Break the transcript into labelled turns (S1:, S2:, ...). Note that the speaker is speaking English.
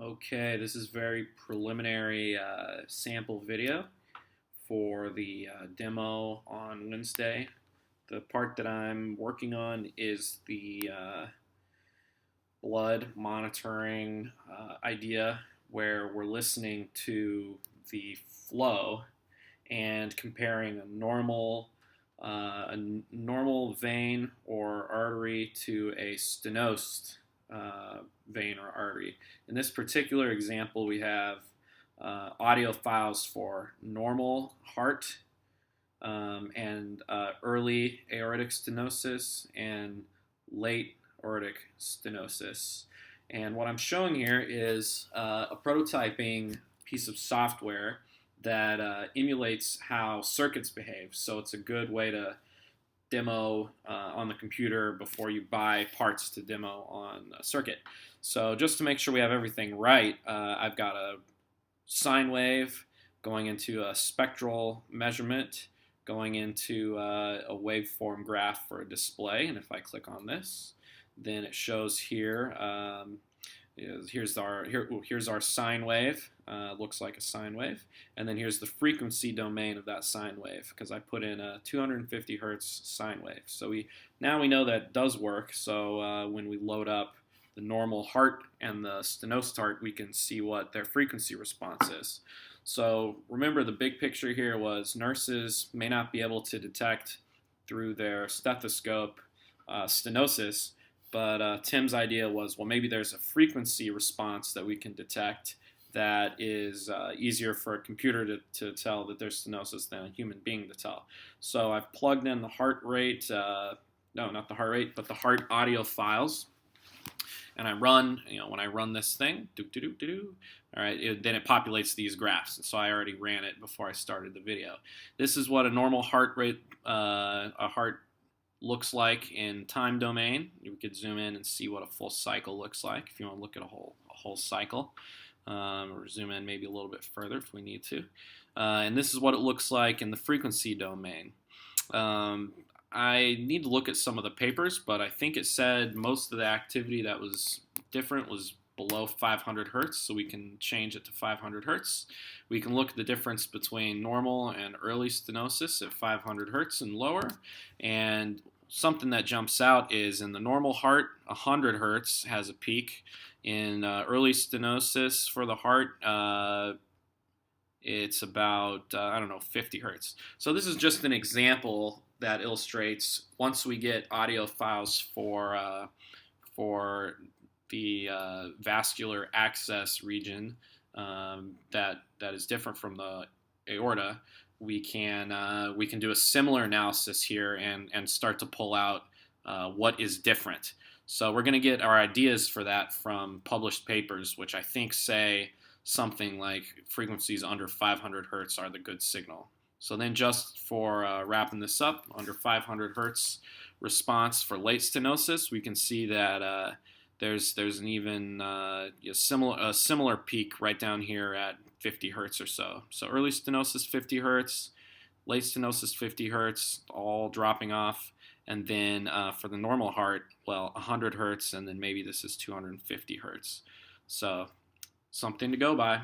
S1: Okay, this is very preliminary sample video for the demo on Wednesday. The part that I'm working on is the blood monitoring idea where we're listening to the flow and comparing a normal vein or artery to a stenosed vein or artery. In this particular example, we have audio files for normal heart and early aortic stenosis and late aortic stenosis. And what I'm showing here is a prototyping piece of software that emulates how circuits behave. So it's a good way to demo on the computer before you buy parts to demo on a circuit. So just to make sure we have everything right, I've got a sine wave going into a spectral measurement, going into a waveform graph for a display. And if I click on this, then it shows here, here's our sine wave. Looks like a sine wave. And then here's the frequency domain of that sine wave, because I put in a 250 hertz sine wave. So now we know that does work. So when we load up the normal heart and the stenosed heart, we can see what their frequency response is. So remember, the big picture here was nurses may not be able to detect through their stethoscope stenosis, but Tim's idea was, well, maybe there's a frequency response that we can detect that is easier for a computer to tell that there's stenosis than a human being to tell. So I've plugged in the heart rate, no, not the heart rate, but the heart audio files. And I run, when I run this thing, all right, then it populates these graphs. So I already ran it before I started the video. This is what a normal heart rate, a heart looks like in time domain. You could zoom in and see what a full cycle looks like if you want to look at a whole cycle. Or zoom in maybe a little bit further if we need to. And this is what it looks like in the frequency domain. I need to look at some of the papers, but I think it said most of the activity that was different was below 500 hertz, so we can change it to 500 hertz. We can look at the difference between normal and early stenosis at 500 hertz and lower. And something that jumps out is in the normal heart, 100 hertz has a peak. In early stenosis for the heart, it's about, 50 hertz. So this is just an example that illustrates once we get audio files for the vascular access region that is different from the aorta, we can do a similar analysis here and start to pull out what is different. So we're going to get our ideas for that from published papers, which I think say something like frequencies under 500 hertz are the good signal. So then just for wrapping this up, under 500 hertz response for late stenosis, we can see that there's an even similar peak right down here at 50 hertz or so. So early stenosis 50 hertz, late stenosis 50 hertz, all dropping off. And then for the normal heart, 100 hertz, and then maybe this is 250 hertz. So something to go by.